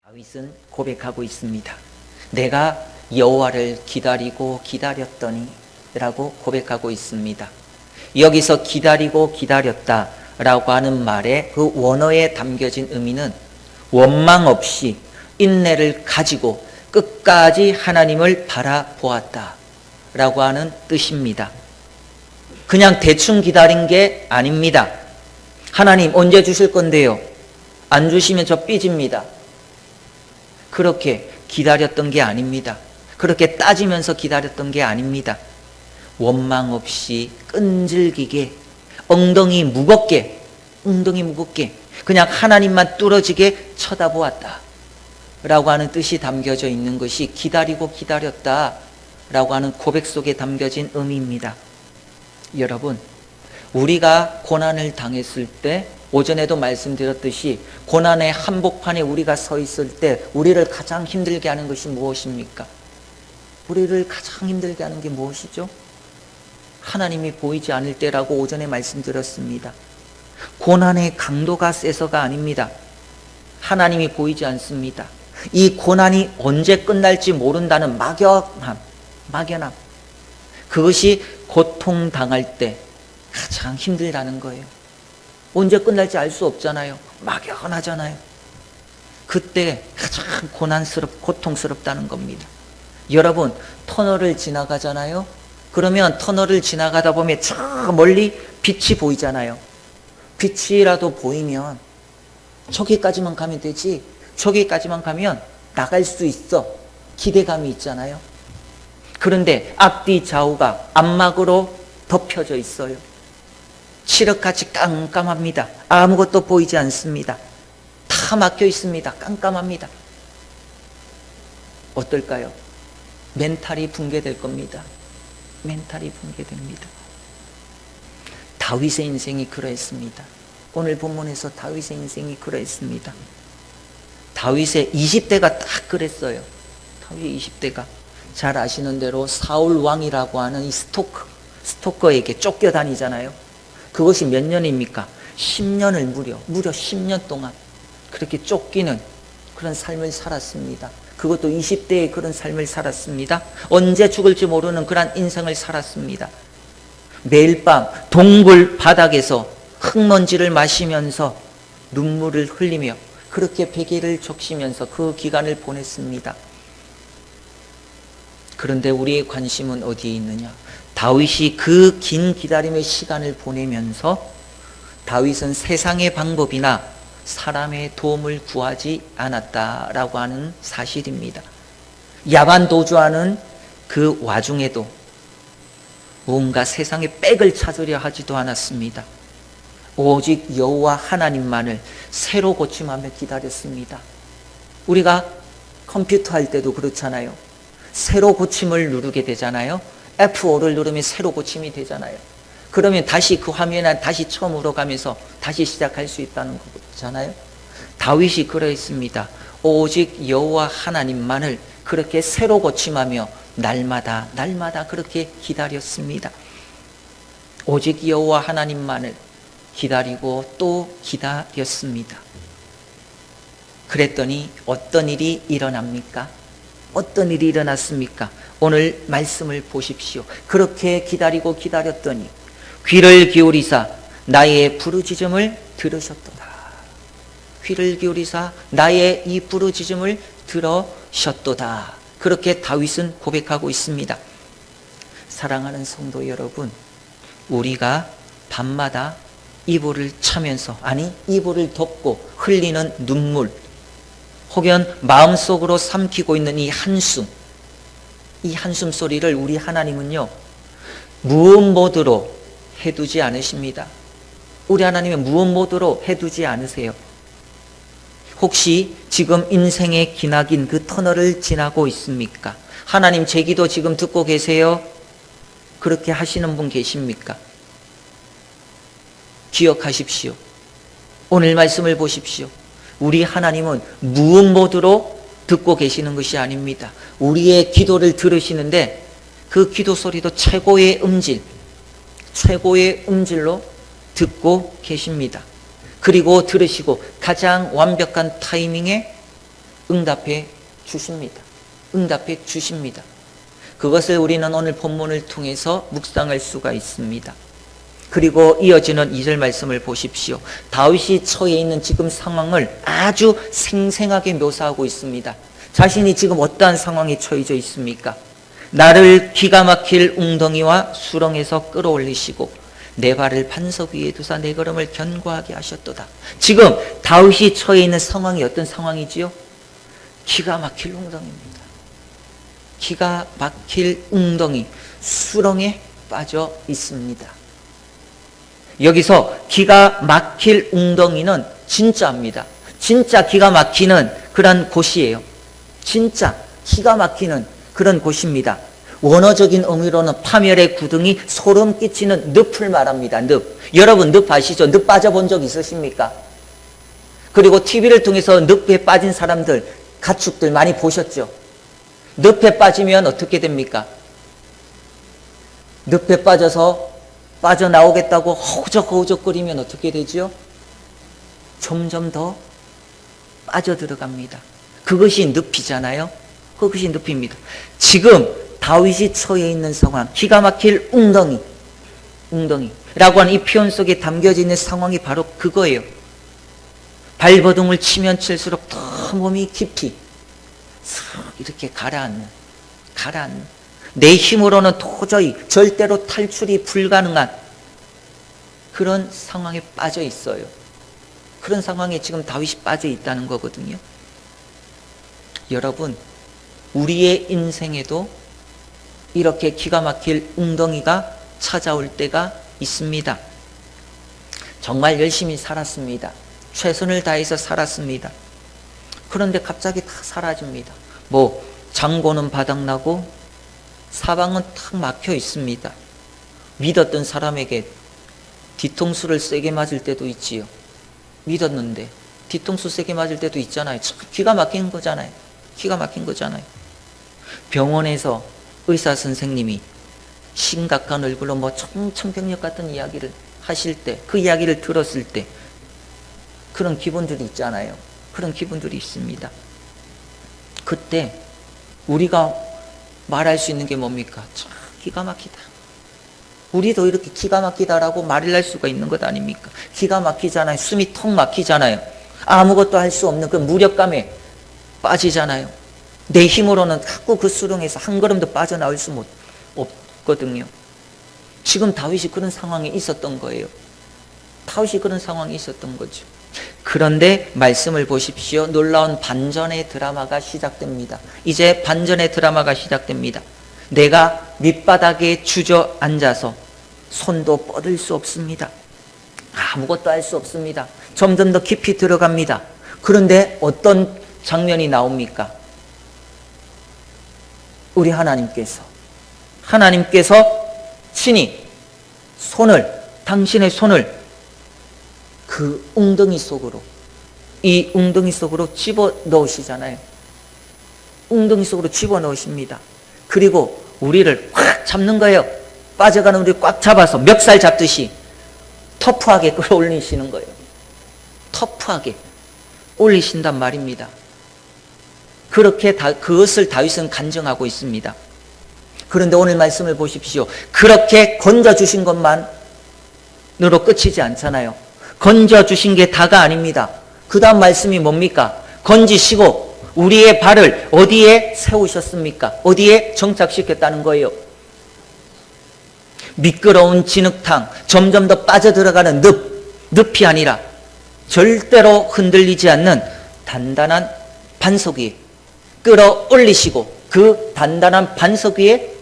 다윗은 고백하고 있습니다. 내가 여호와를 기다리고 기다렸더니 라고 고백하고 있습니다. 여기서 기다리고 기다렸다 라고 하는 말에 그 원어에 담겨진 의미는 원망 없이 인내를 가지고 끝까지 하나님을 바라보았다 라고 하는 뜻입니다. 그냥 대충 기다린 게 아닙니다. 하나님 언제 주실 건데요? 안 주시면 저 삐집니다. 그렇게 기다렸던 게 아닙니다. 그렇게 따지면서 기다렸던 게 아닙니다. 원망 없이 끈질기게 엉덩이 무겁게 그냥 하나님만 뚫어지게 쳐다보았다 라고 하는 뜻이 담겨져 있는 것이 기다리고 기다렸다 라고 하는 고백 속에 담겨진 의미입니다. 여러분, 우리가 고난을 당했을 때 오전에도 말씀드렸듯이 고난의 한복판에 우리가 서 있을 때 우리를 가장 힘들게 하는 것이 무엇입니까? 우리를 가장 힘들게 하는 게 무엇이죠? 하나님이 보이지 않을 때라고 오전에 말씀드렸습니다. 고난의 강도가 세서가 아닙니다. 하나님이 보이지 않습니다. 이 고난이 언제 끝날지 모른다는 막연함. 그것이 고통당할 때 가장 힘들다는 거예요. 언제 끝날지 알 수 없잖아요. 막연하잖아요. 그때 가장 고통스럽다는 겁니다. 여러분, 터널을 지나가잖아요. 그러면 터널을 지나가다 보면 저 멀리 빛이 보이잖아요. 빛이라도 보이면 저기까지만 가면 되지, 저기까지만 가면 나갈 수 있어, 기대감이 있잖아요. 그런데 앞뒤 좌우가 암막으로 덮여져 있어요. 칠흑같이 깜깜합니다. 아무것도 보이지 않습니다. 다 막혀 있습니다. 깜깜합니다. 어떨까요? 멘탈이 붕괴될 겁니다. 멘탈이 붕괴됩니다. 다윗의 인생이 그러했습니다. 오늘 본문에서 다윗의 인생이 그러했습니다. 다윗의 20대가 딱 그랬어요. 다윗의 20대가 잘 아시는 대로 사울 왕이라고 하는 이 스토커에게 쫓겨다니잖아요. 그것이 몇 년입니까? 10년을 무려 10년 동안 그렇게 쫓기는 그런 삶을 살았습니다. 그것도 20대에 그런 삶을 살았습니다. 언제 죽을지 모르는 그런 인생을 살았습니다. 매일 밤 동굴 바닥에서 흙먼지를 마시면서 눈물을 흘리며 그렇게 베개를 적시면서 그 기간을 보냈습니다. 그런데 우리의 관심은 어디에 있느냐? 다윗이 그 긴 기다림의 시간을 보내면서 다윗은 세상의 방법이나 사람의 도움을 구하지 않았다라고 하는 사실입니다. 야반 도주하는 그 와중에도 뭔가 세상의 백을 찾으려 하지도 않았습니다. 오직 여호와 하나님만을 새로 고침하며 기다렸습니다. 우리가 컴퓨터 할 때도 그렇잖아요. 새로 고침을 누르게 되잖아요. F5를 누르면 새로 고침이 되잖아요. 그러면 다시 그 화면에 다시 처음으로 가면서 다시 시작할 수 있다는 거잖아요. 다윗이 그러했습니다. 오직 여호와 하나님만을 그렇게 새로 고침하며 날마다 그렇게 기다렸습니다. 오직 여호와 하나님만을 기다리고 또 기다렸습니다. 그랬더니 어떤 일이 일어납니까? 어떤 일이 일어났습니까? 오늘 말씀을 보십시오. 그렇게 기다리고 기다렸더니 귀를 기울이사 나의 부르짖음을 들으셨도다. 귀를 기울이사 나의 이 부르짖음을 들으셨도다. 그렇게 다윗은 고백하고 있습니다. 사랑하는 성도 여러분, 우리가 밤마다 이불을 차면서, 이불을 덮고 흘리는 눈물, 혹은 마음속으로 삼키고 있는 이 한숨 소리를 우리 하나님은요, 무음 모드로 해두지 않으십니다. 우리 하나님은 무음 모드로 해두지 않으세요. 혹시 지금 인생의 기나긴 그 터널을 지나고 있습니까? 하나님, 제 기도 지금 듣고 계세요? 그렇게 하시는 분 계십니까? 기억하십시오. 오늘 말씀을 보십시오. 우리 하나님은 무음 모드로 듣고 계시는 것이 아닙니다. 우리의 기도를 들으시는데 그 기도 소리도 최고의 음질로 듣고 계십니다. 그리고 들으시고 가장 완벽한 타이밍에 응답해 주십니다. 응답해 주십니다. 그것을 우리는 오늘 본문을 통해서 묵상할 수가 있습니다. 그리고 이어지는 2절 말씀을 보십시오. 다윗이 처해 있는 지금 상황을 아주 생생하게 묘사하고 있습니다. 자신이 지금 어떠한 상황에 처해져 있습니까? 나를 기가 막힐 웅덩이와 수렁에서 끌어올리시고 내 발을 반석 위에 두사 내 걸음을 견고하게 하셨도다. 지금 다윗이 처해 있는 상황이 어떤 상황이지요? 기가 막힐 웅덩이입니다. 기가 막힐 웅덩이, 수렁에 빠져 있습니다. 여기서 기가 막힐 웅덩이는 진짜입니다. 진짜 기가 막히는 그런 곳이에요. 진짜 기가 막히는 그런 곳입니다. 원어적인 의미로는 파멸의 구덩이, 소름 끼치는 늪을 말합니다. 늪. 여러분 늪 아시죠? 늪 빠져본 적 있으십니까? 그리고 TV를 통해서 늪에 빠진 사람들, 가축들 많이 보셨죠? 늪에 빠지면 어떻게 됩니까? 늪에 빠져서 빠져나오겠다고 허우적허우적거리면 어떻게 되죠? 점점 더 빠져들어갑니다. 그것이 늪이잖아요. 그것이 늪입니다. 지금 다윗이 처해 있는 상황, 기가 막힐 웅덩이라고 하는 이 표현 속에 담겨져 있는 상황이 바로 그거예요. 발버둥을 치면 칠수록 더 몸이 깊이 이렇게 가라앉는 내 힘으로는 도저히 절대로 탈출이 불가능한 그런 상황에 빠져 있어요. 그런 상황에 지금 다윗이 빠져 있다는 거거든요. 여러분, 우리의 인생에도 이렇게 기가 막힐 웅덩이가 찾아올 때가 있습니다. 정말 열심히 살았습니다. 최선을 다해서 살았습니다. 그런데 갑자기 다 사라집니다. 창고는 바닥나고 사방은 탁 막혀 있습니다. 믿었던 사람에게 뒤통수를 세게 맞을 때도 있지요. 믿었는데 뒤통수 세게 맞을 때도 있잖아요. 참 기가 막힌 거잖아요. 기가 막힌 거잖아요. 병원에서 의사 선생님이 심각한 얼굴로 청천벽력 같은 이야기를 하실 때, 그 이야기를 들었을 때 그런 기분들이 있잖아요. 그런 기분들이 있습니다. 그때 우리가 말할 수 있는 게 뭡니까? 참 기가 막히다. 우리도 이렇게 기가 막히다라고 말을 할 수가 있는 것 아닙니까? 기가 막히잖아요. 숨이 턱 막히잖아요. 아무것도 할 수 없는 그 무력감에 빠지잖아요. 내 힘으로는 자꾸 그 수렁에서 한 걸음도 빠져나올 수 없거든요. 지금 다윗이 그런 상황에 있었던 거예요. 다윗이 그런 상황에 있었던 거죠. 그런데 말씀을 보십시오. 놀라운 반전의 드라마가 시작됩니다. 이제 반전의 드라마가 시작됩니다. 내가 밑바닥에 주저앉아서 손도 뻗을 수 없습니다. 아무것도 할 수 없습니다. 점점 더 깊이 들어갑니다. 그런데 어떤 장면이 나옵니까? 우리 하나님께서 친히 당신의 손을 그 웅덩이 속으로, 이 웅덩이 속으로 집어넣으시잖아요. 웅덩이 속으로 집어넣으십니다. 그리고 우리를 확 잡는 거예요. 빠져가는 우리를 꽉 잡아서 멱살 잡듯이 터프하게 끌어올리시는 거예요. 터프하게 올리신단 말입니다. 그렇게 그것을 다윗은 간증하고 있습니다. 그런데 오늘 말씀을 보십시오. 그렇게 건져주신 것만으로 끝이지 않잖아요. 건져주신 게 다가 아닙니다. 그 다음 말씀이 뭡니까? 건지시고 우리의 발을 어디에 세우셨습니까? 어디에 정착시켰다는 거예요. 미끄러운 진흙탕, 점점 더 빠져들어가는 늪이 아니라 절대로 흔들리지 않는 단단한 반석 위에 끌어올리시고 그 단단한 반석 위에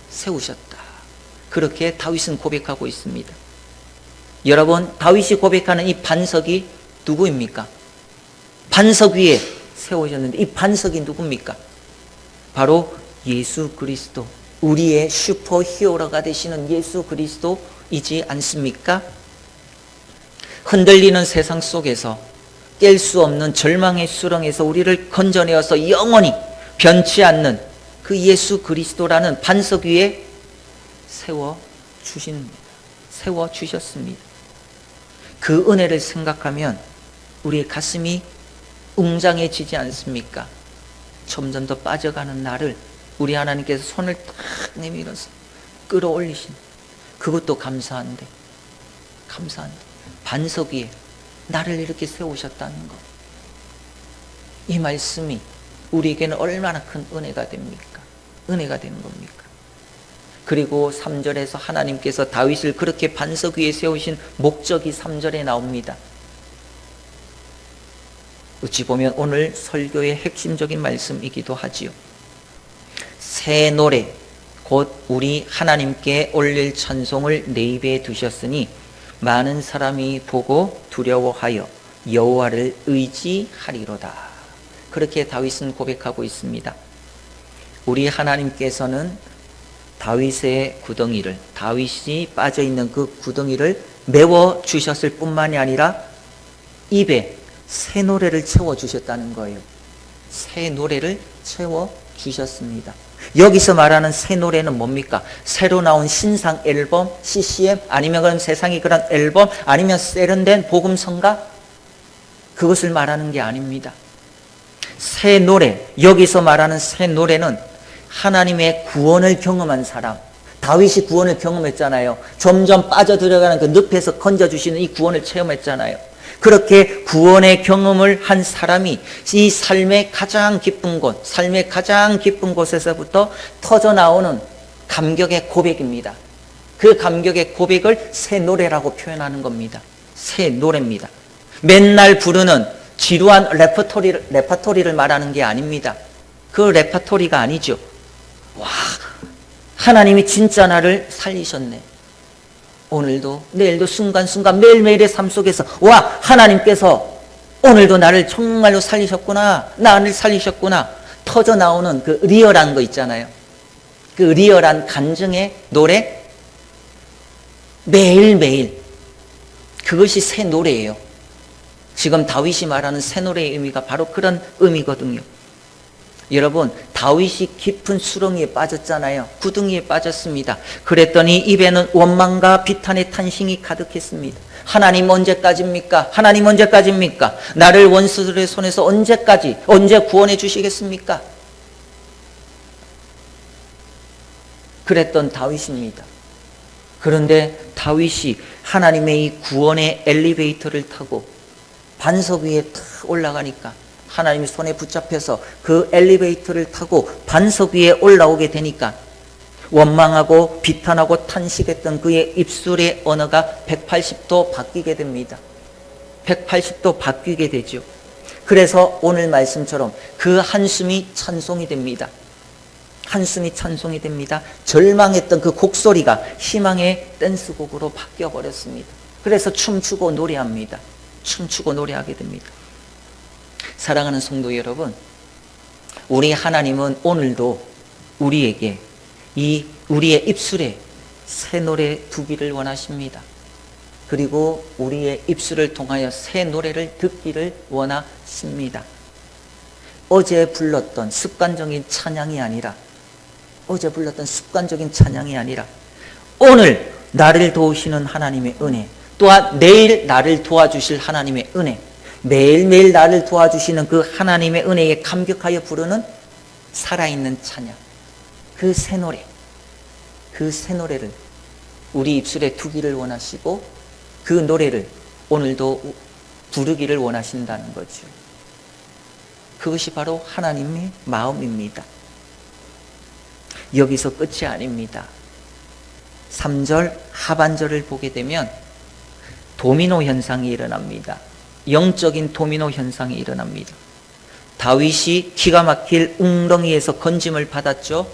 세우셨다. 그렇게 다윗은 고백하고 있습니다. 여러분, 다윗이 고백하는 이 반석이 누구입니까? 반석 위에 세우셨는데 이 반석이 누굽니까? 바로 예수 그리스도, 우리의 슈퍼 히어로가 되시는 예수 그리스도이지 않습니까? 흔들리는 세상 속에서 깰 수 없는 절망의 수렁에서 우리를 건져내어서 영원히 변치 않는 그 예수 그리스도라는 반석 위에 세워주셨습니다. 그 은혜를 생각하면 우리의 가슴이 웅장해지지 않습니까? 점점 더 빠져가는 나를 우리 하나님께서 손을 탁 내밀어서 끌어올리신, 그것도 감사한데 반석 위에 나를 이렇게 세우셨다는 것, 이 말씀이 우리에게는 얼마나 큰 은혜가 됩니까? 은혜가 되는 겁니까? 그리고 3절에서 하나님께서 다윗을 그렇게 반석 위에 세우신 목적이 3절에 나옵니다. 어찌 보면 오늘 설교의 핵심적인 말씀이기도 하지요. 새 노래, 곧 우리 하나님께 올릴 찬송을 내 입에 두셨으니 많은 사람이 보고 두려워하여 여호와를 의지하리로다. 그렇게 다윗은 고백하고 있습니다. 우리 하나님께서는 다윗의 구덩이를, 다윗이 빠져있는 그 구덩이를 메워주셨을 뿐만이 아니라 입에 새 노래를 채워주셨다는 거예요. 새 노래를 채워주셨습니다. 여기서 말하는 새 노래는 뭡니까? 새로 나온 신상 앨범, CCM, 아니면 그런 세상의 그런 앨범, 아니면 세련된 복음성가? 그것을 말하는 게 아닙니다. 새 노래, 여기서 말하는 새 노래는 하나님의 구원을 경험한 사람, 다윗이 구원을 경험했잖아요. 점점 빠져들어가는 그 늪에서 건져주시는 이 구원을 체험했잖아요. 그렇게 구원의 경험을 한 사람이 이 삶의 가장 기쁜 곳, 삶의 가장 기쁜 곳에서부터 터져나오는 감격의 고백입니다. 그 감격의 고백을 새 노래라고 표현하는 겁니다. 새 노래입니다. 맨날 부르는 지루한 레퍼토리를 말하는 게 아닙니다. 그 레퍼토리가 아니죠. 와, 하나님이 진짜 나를 살리셨네. 오늘도 내일도 순간순간 매일매일의 삶 속에서 와, 하나님께서 오늘도 나를 정말로 살리셨구나, 나를 살리셨구나, 터져나오는 그 리얼한 거 있잖아요. 그 리얼한 간증의 노래, 매일매일, 그것이 새 노래예요. 지금 다윗이 말하는 새 노래의 의미가 바로 그런 의미거든요. 여러분, 다윗이 깊은 수렁이에 빠졌잖아요. 구덩이에 빠졌습니다. 그랬더니 입에는 원망과 비탄의 탄식이 가득했습니다. 하나님 언제까지입니까? 하나님 언제까지입니까? 나를 원수들의 손에서 언제 구원해 주시겠습니까? 그랬던 다윗입니다. 그런데 다윗이 하나님의 이 구원의 엘리베이터를 타고 반석 위에 탁 올라가니까, 하나님이 손에 붙잡혀서 그 엘리베이터를 타고 반석 위에 올라오게 되니까 원망하고 비탄하고 탄식했던 그의 입술의 언어가 180도 바뀌게 됩니다. 180도 바뀌게 되죠. 그래서 오늘 말씀처럼 그 한숨이 찬송이 됩니다. 한숨이 찬송이 됩니다. 절망했던 그 곡소리가 희망의 댄스곡으로 바뀌어버렸습니다. 그래서 춤추고 노래합니다. 춤추고 노래하게 됩니다. 사랑하는 성도 여러분, 우리 하나님은 오늘도 우리에게 우리의 입술에 새 노래 두기를 원하십니다. 그리고 우리의 입술을 통하여 새 노래를 듣기를 원하십니다. 어제 불렀던 습관적인 찬양이 아니라 오늘 나를 도우시는 하나님의 은혜, 또한 내일 나를 도와주실 하나님의 은혜, 매일매일 나를 도와주시는 그 하나님의 은혜에 감격하여 부르는 살아있는 찬양, 그 새 노래를 우리 입술에 두기를 원하시고 그 노래를 오늘도 부르기를 원하신다는 거죠. 그것이 바로 하나님의 마음입니다. 여기서 끝이 아닙니다. 3절 하반절을 보게 되면 도미노 현상이 일어납니다. 영적인 도미노 현상이 일어납니다. 다윗이 기가 막힐 웅덩이에서 건짐을 받았죠.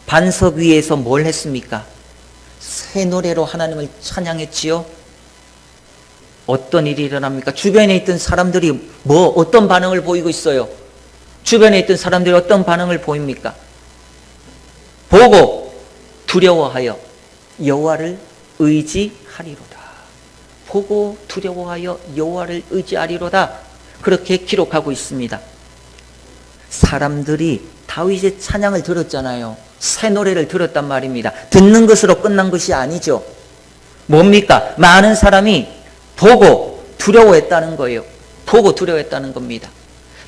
반석 위에서 뭘 했습니까? 새 노래로 하나님을 찬양했지요. 어떤 일이 일어납니까? 주변에 있던 사람들이 어떤 반응을 보이고 있어요? 주변에 있던 사람들이 어떤 반응을 보입니까? 보고 두려워하여 여호와를 의지하리로다. 보고 두려워하여 여호와를 의지하리로다. 그렇게 기록하고 있습니다. 사람들이 다윗의 찬양을 들었잖아요. 새 노래를 들었단 말입니다. 듣는 것으로 끝난 것이 아니죠. 뭡니까? 많은 사람이 보고 두려워했다는 거예요. 보고 두려워했다는 겁니다.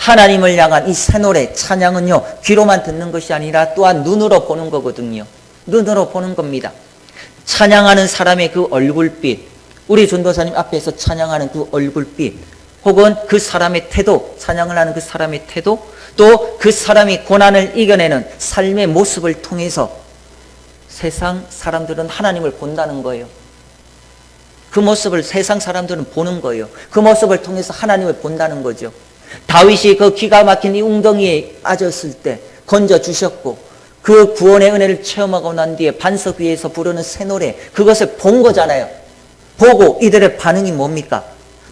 하나님을 향한 이 새노래 찬양은요, 귀로만 듣는 것이 아니라 또한 눈으로 보는 거거든요. 눈으로 보는 겁니다. 찬양하는 사람의 그 얼굴빛, 우리 전도사님 앞에서 찬양하는 그 얼굴빛, 혹은 그 사람의 태도, 찬양을 하는 그 사람의 태도, 또 그 사람이 고난을 이겨내는 삶의 모습을 통해서 세상 사람들은 하나님을 본다는 거예요. 그 모습을 세상 사람들은 보는 거예요. 그 모습을 통해서 하나님을 본다는 거죠. 다윗이 그 기가 막힌 이 웅덩이에 빠졌을 때 건져주셨고, 그 구원의 은혜를 체험하고 난 뒤에 반석 위에서 부르는 새 노래, 그것을 본 거잖아요. 보고 이들의 반응이 뭡니까?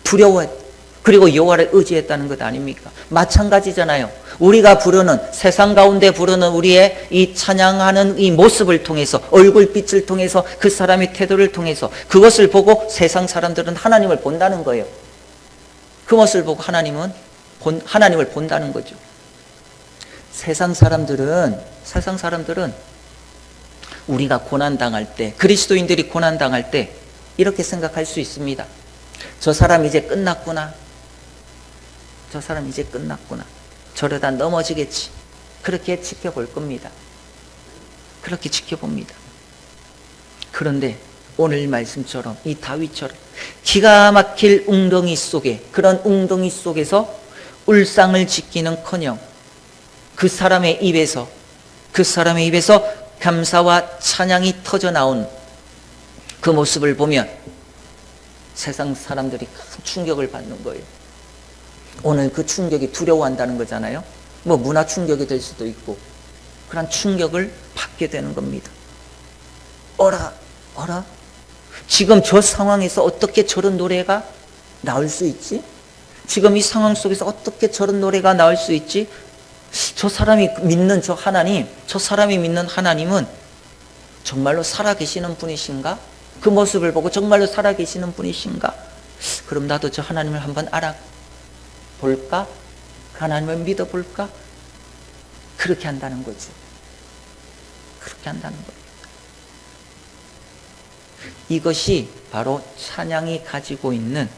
두려워했다. 그리고 여호와를 의지했다는 것 아닙니까? 마찬가지잖아요. 우리가 부르는, 세상 가운데 부르는 우리의 이 찬양하는 이 모습을 통해서, 얼굴빛을 통해서, 그 사람의 태도를 통해서 그것을 보고 세상 사람들은 하나님을 본다는 거예요. 그 모습을 보고 하나님을 본다는 거죠. 세상 사람들은 우리가 고난당할 때, 그리스도인들이 고난당할 때 이렇게 생각할 수 있습니다. 저 사람 이제 끝났구나. 저 사람 이제 끝났구나. 저러다 넘어지겠지. 그렇게 지켜볼 겁니다. 그렇게 지켜봅니다. 그런데 오늘 말씀처럼, 이 다윗처럼 기가 막힐 웅덩이 속에, 그런 웅덩이 속에서 울상을 짓기는커녕 그 사람의 입에서 감사와 찬양이 터져 나온 그 모습을 보면 세상 사람들이 큰 충격을 받는 거예요. 오늘 그 충격이 두려워한다는 거잖아요. 뭐 문화 충격이 될 수도 있고, 그런 충격을 받게 되는 겁니다. 어라? 지금 저 상황에서 어떻게 저런 노래가 나올 수 있지? 지금 이 상황 속에서 어떻게 저런 노래가 나올 수 있지? 저 사람이 믿는 저 사람이 믿는 하나님은 정말로 살아계시는 분이신가? 그 모습을 보고 정말로 살아계시는 분이신가? 그럼 나도 저 하나님을 한번 알아볼까? 하나님을 믿어볼까? 그렇게 한다는 거죠. 그렇게 한다는 거예요. 이것이 바로 찬양이 가지고 있는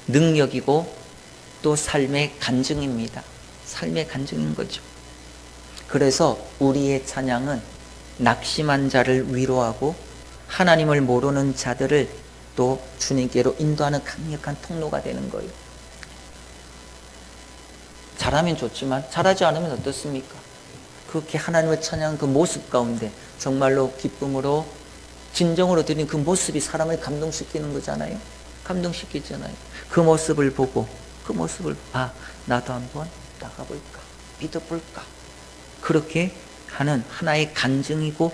능력이고 또 삶의 간증입니다. 삶의 간증인 거죠. 그래서 우리의 찬양은 낙심한 자를 위로하고 하나님을 모르는 자들을 또 주님께로 인도하는 강력한 통로가 되는 거예요. 잘하면 좋지만 잘하지 않으면 어떻습니까? 그렇게 하나님을 찬양하는 그 모습 가운데 정말로 기쁨으로 진정으로 드리는 그 모습이 사람을 감동시키는 거잖아요. 감동시키잖아요. 그 모습을 보고 나도 한번 나가볼까? 믿어볼까? 그렇게 하는 하나의 간증이고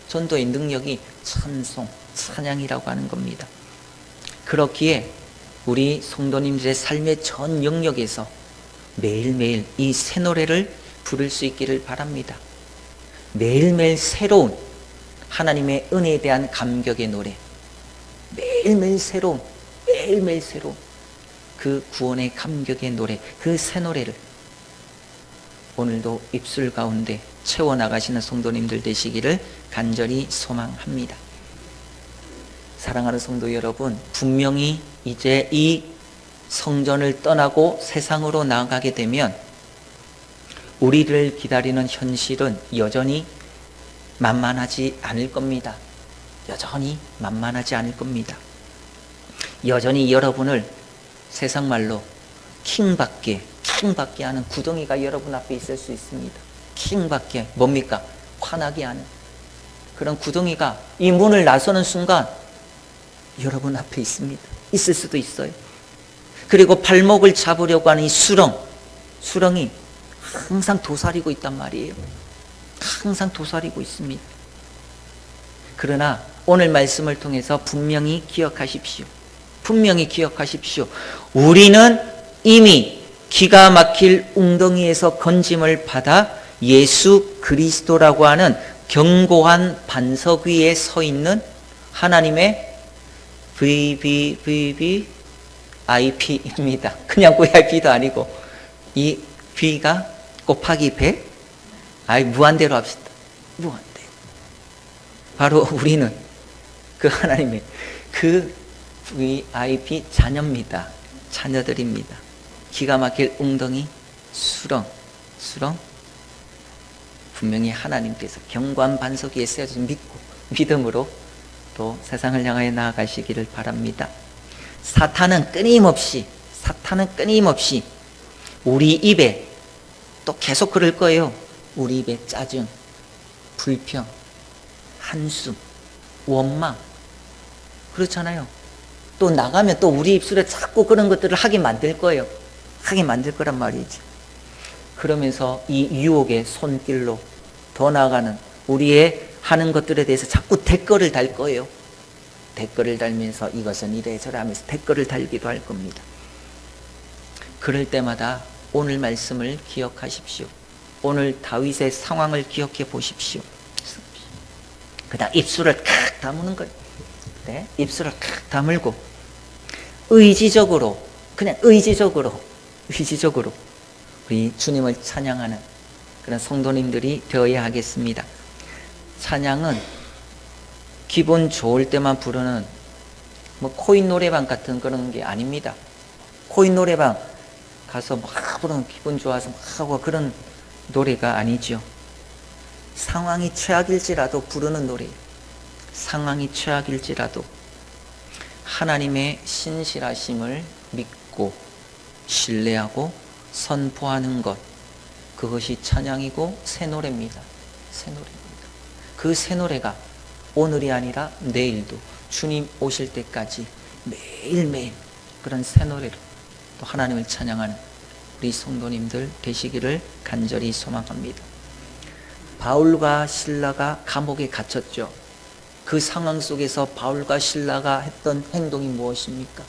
전도의 능력이 찬송, 찬양이라고 하는 겁니다. 그렇기에 우리 성도님들의 삶의 전 영역에서 매일매일 이 새 노래를 부를 수 있기를 바랍니다. 매일매일 새로운 하나님의 은혜에 대한 감격의 노래, 매일매일 새로운 그 구원의 감격의 노래, 그 새 노래를 오늘도 입술 가운데 채워나가시는 성도님들 되시기를 간절히 소망합니다. 사랑하는 성도 여러분, 분명히 이제 이 성전을 떠나고 세상으로 나아가게 되면 우리를 기다리는 현실은 여전히 만만하지 않을 겁니다. 여전히 만만하지 않을 겁니다. 여전히 여러분을 세상 말로 킹받게 하는 구덩이가 여러분 앞에 있을 수 있습니다. 킹받게, 뭡니까? 화나게 하는 그런 구덩이가 이 문을 나서는 순간 여러분 앞에 있습니다. 있을 수도 있어요. 그리고 발목을 잡으려고 하는 이 수렁이 항상 도사리고 있단 말이에요. 항상 도사리고 있습니다. 그러나 오늘 말씀을 통해서 분명히 기억하십시오. 우리는 이미 기가 막힐 웅덩이에서 건짐을 받아 예수 그리스도라고 하는 견고한 반석 위에 서 있는 하나님의 VVIP입니다. 그냥 VIP도 아니고 이 V가 곱하기 100? 무한대로 합시다. 무한대. 바로 우리는 그 하나님의 그 VIP 자녀입니다. 자녀들입니다. 기가 막힐 웅덩이 수렁. 분명히 하나님께서 견고한 반석 위에 세워진 믿음으로 또 세상을 향하여 나아가시기를 바랍니다. 사탄은 끊임없이 우리 입에 또 계속 그럴 거예요. 우리 입에 짜증, 불평, 한숨, 원망, 그렇잖아요. 또 나가면 또 우리 입술에 자꾸 그런 것들을 하게 만들 거예요. 하게 만들 거란 말이지. 그러면서 이 유혹의 손길로 더 나아가는 우리의 하는 것들에 대해서 자꾸 댓글을 달 거예요. 댓글을 달면서 이것은 이래저래 하면서 댓글을 달기도 할 겁니다. 그럴 때마다 오늘 말씀을 기억하십시오. 오늘 다윗의 상황을 기억해 보십시오. 그 다음 입술을 칵 다무는 거예요. 네? 입술을 칵 다물고 그냥 의지적으로 우리 주님을 찬양하는 그런 성도님들이 되어야 하겠습니다. 찬양은 기분 좋을 때만 부르는 코인 노래방 같은 그런 게 아닙니다. 코인 노래방 가서 막 부르는 기분 좋아서 막 하고 그런 노래가 아니죠. 상황이 최악일지라도 부르는 노래. 상황이 최악일지라도 하나님의 신실하심을 믿고 신뢰하고 선포하는 것, 그것이 찬양이고 새 노래입니다. 새 노래입니다. 그 새 노래가 오늘이 아니라 내일도 주님 오실 때까지 매일매일 그런 새 노래로 또 하나님을 찬양하는 우리 성도님들 되시기를 간절히 소망합니다. 바울과 실라가 감옥에 갇혔죠. 그 상황 속에서 바울과 실라가 했던 행동이 무엇입니까?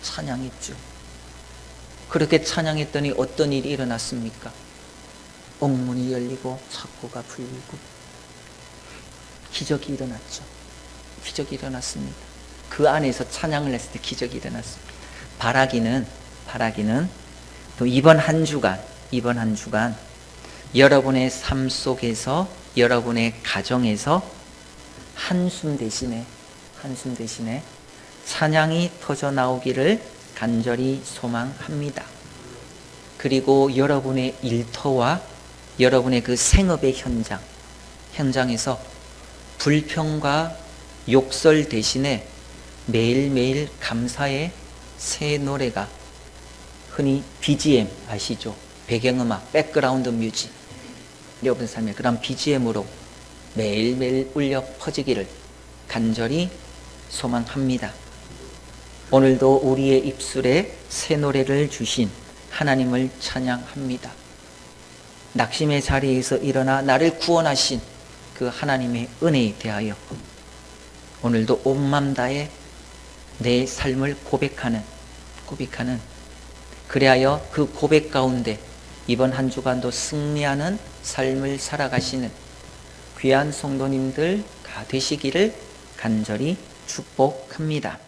찬양했죠. 그렇게 찬양했더니 어떤 일이 일어났습니까? 옥문이 열리고 창고가 풀리고 기적이 일어났죠. 기적이 일어났습니다. 그 안에서 찬양을 했을 때 기적이 일어났습니다. 바라기는 또 이번 한 주간 여러분의 삶 속에서 여러분의 가정에서 한숨 대신에 찬양이 터져 나오기를 간절히 소망합니다. 그리고 여러분의 일터와 여러분의 그 생업의 현장에서 불평과 욕설 대신에 매일매일 감사의 새 노래가 흔히 BGM 아시죠? 배경음악, 백그라운드 뮤직, 여러분 삶의 그런 BGM으로 매일매일 울려 퍼지기를 간절히 소망합니다. 오늘도 우리의 입술에 새 노래를 주신 하나님을 찬양합니다. 낙심의 자리에서 일어나 나를 구원하신 그 하나님의 은혜에 대하여 오늘도 온 맘 다해 내 삶을 고백하는 그리하여 그 고백 가운데 이번 한 주간도 승리하는 삶을 살아가시는 귀한 성도님들 다 되시기를 간절히 축복합니다.